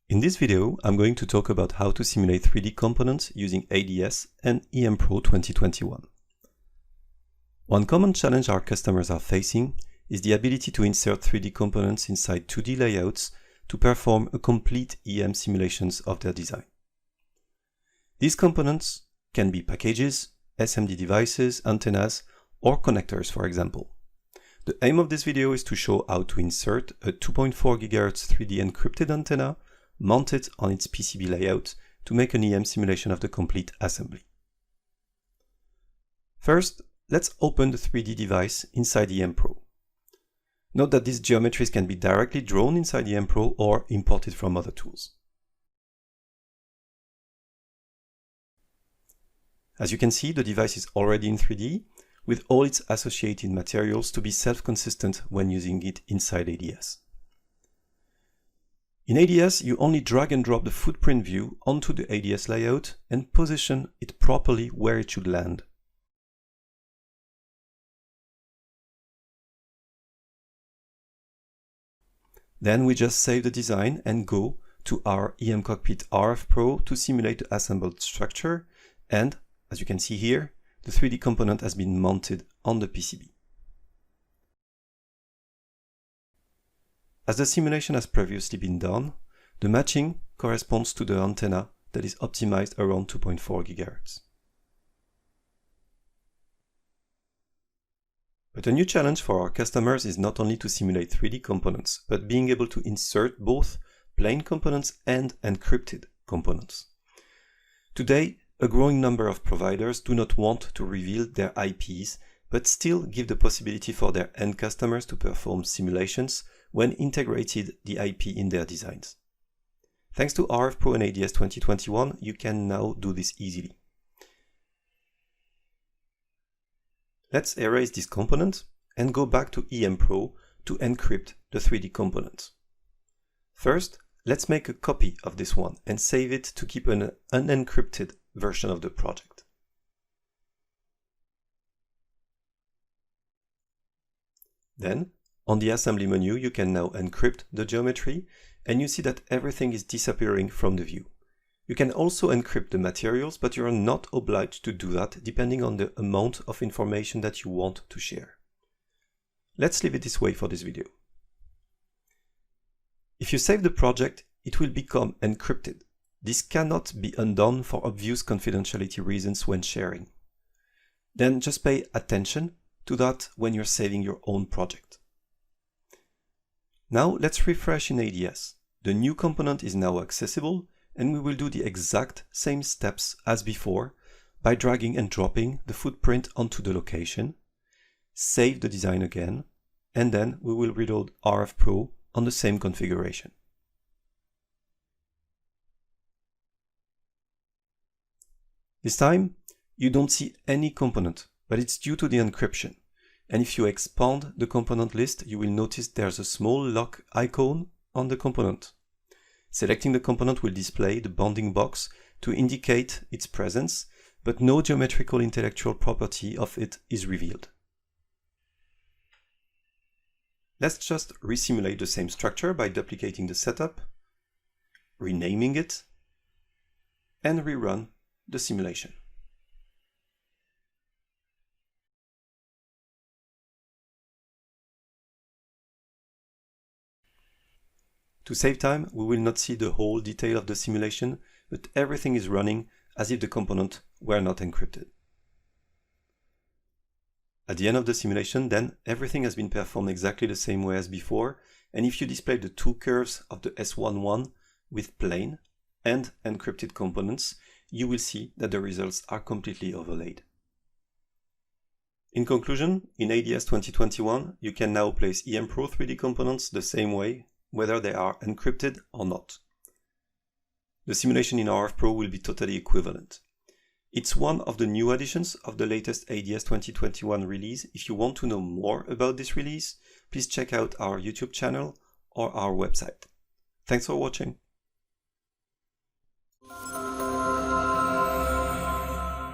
In this video, I'm going to talk about how to simulate 3D components using ADS and EMPro 2021. One common challenge our customers are facing is the ability to insert 3D components inside 2D layouts to perform a complete EM simulations of their design. These components can be packages, SMD devices, antennas, or connectors, for example. The aim of this video is to show how to insert a 2.4 GHz 3D encrypted antenna mounted on its PCB layout to make an EM simulation of the complete assembly. First, let's open the 3D device inside EMPro. Note that these geometries can be directly drawn inside EMPro or imported from other tools. As you can see, the device is already in 3D, with all its associated materials to be self-consistent when using it inside ADS. In ADS, you only drag and drop the footprint view onto the ADS layout and position it properly where it should land. Then we just save the design and go to our EM Cockpit RFPro to simulate the assembled structure, and as you can see here, the 3D component has been mounted on the PCB. As the simulation has previously been done, the matching corresponds to the antenna that is optimized around 2.4 GHz. But a new challenge for our customers is not only to simulate 3D components, but being able to insert both plain components and encrypted components. Today, a growing number of providers do not want to reveal their IPs, but still give the possibility for their end customers to perform simulations when integrated the IP in their designs. Thanks to RFPro and ADS2021, you can now do this easily. Let's erase this component and go back to EMPro to encrypt the 3D component. First, let's make a copy of this one and save it to keep an unencrypted version of the project. Then, on the assembly menu, you can now encrypt the geometry, and you see that everything is disappearing from the view. You can also encrypt the materials, but you are not obliged to do that depending on the amount of information that you want to share. Let's leave it this way for this video. If you save the project, it will become encrypted. This cannot be undone for obvious confidentiality reasons when sharing. Then just pay attention to that when you're saving your own project. Now let's refresh in ADS. The new component is now accessible, and we will do the exact same steps as before by dragging and dropping the footprint onto the location, save the design again, and then we will reload RFPro on the same configuration. This time, you don't see any component, but it's due to the encryption. And if you expand the component list, you will notice there's a small lock icon on the component. Selecting the component will display the bounding box to indicate its presence, but no geometrical intellectual property of it is revealed. Let's just resimulate the same structure by duplicating the setup, renaming it, and rerun the simulation. To save time, we will not see the whole detail of the simulation, but everything is running as if the component were not encrypted. At the end of the simulation, then, everything has been performed exactly the same way as before, and if you display the two curves of the S11 with plain and encrypted components, you will see that the results are completely overlaid. In conclusion, in ADS 2021, you can now place EMPro 3D components the same way, whether they are encrypted or not. The simulation in RFPro will be totally equivalent. It's one of the new additions of the latest ADS 2021 release. If you want to know more about this release, please check out our YouTube channel or our website. Thanks for watching.